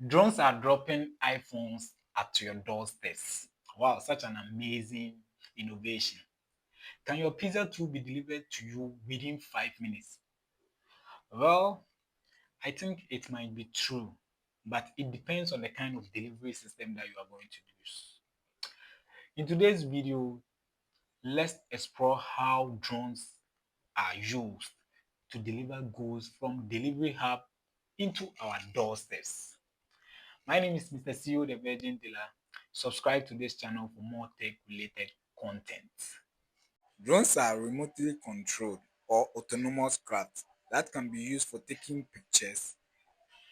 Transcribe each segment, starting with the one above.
Drones are dropping iPhones at your doorsteps. Wow, such an amazing innovation. Can your pizza too be delivered to you within 5 minutes? Well, I think it might be true, but it depends on the kind of delivery system that you are going to use. In today's video, let's explore how drones are used to deliver goods from delivery hub into our doorsteps. My name is Mr. CEO, the Virgin Dealer. Subscribe to this channel for more tech-related content. Drones are remotely controlled or autonomous craft that can be used for taking pictures,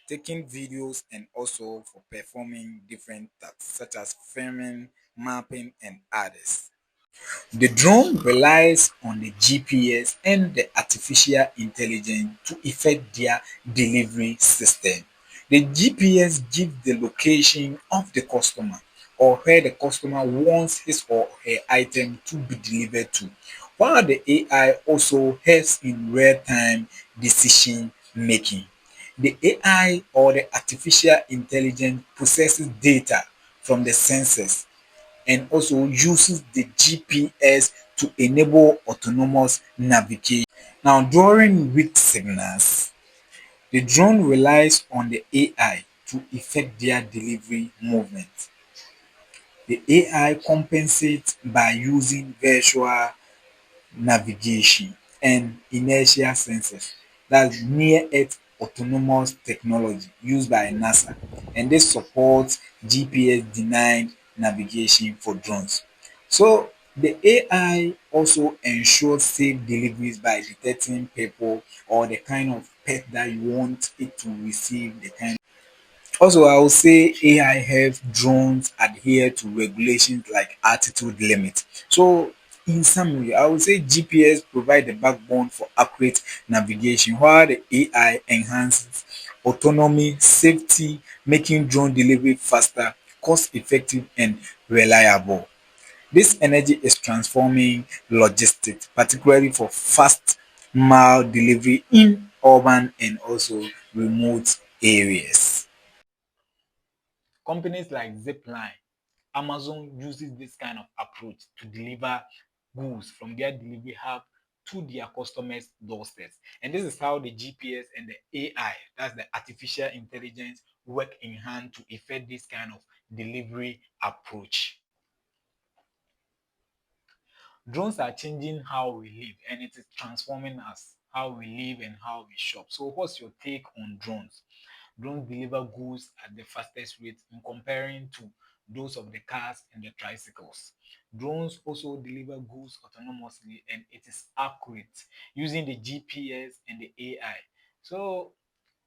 taking videos, and also for performing different tasks such as filming, mapping, and others. The drone relies on the GPS and the artificial intelligence to effect their delivery system. The GPS gives the location of the customer or where the customer wants his or her item to be delivered to, while the AI also helps in real-time decision making. The AI or the artificial intelligence processes data from the sensors and also uses the GPS to enable autonomous navigation. Now, during weak signals, the drone relies on the AI to effect their delivery movement. The AI compensates by using virtual navigation and inertial sensors. That's near Earth autonomous technology used by NASA, and this supports GPS denied navigation for drones. So the AI also ensures safe deliveries by detecting people or the kind of pet that you want it to receive the kind. Also, I would say AI helps drones adhere to regulations like altitude limit. So, in summary, I would say GPS provide the backbone for accurate navigation, while the AI enhances autonomy, safety, making drone delivery faster, cost-effective, and reliable. This energy is transforming logistics, particularly for fast mile delivery in urban and also remote areas. Companies like Zipline, Amazon uses this kind of approach to deliver goods from their delivery hub to their customers' doorsteps. And this is how the GPS and the AI, that's the artificial intelligence, work in hand to effect this kind of delivery approach. Drones are changing how we live and it is transforming us, how we live and how we shop. So what's your take on drones? Drones deliver goods at the fastest rate in comparing to those of the cars and the tricycles. Drones also deliver goods autonomously and it is accurate using the GPS and the AI. So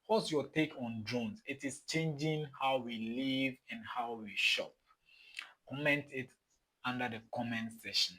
what's your take on drones? It is changing how we live and how we shop. Comment it under the comment section.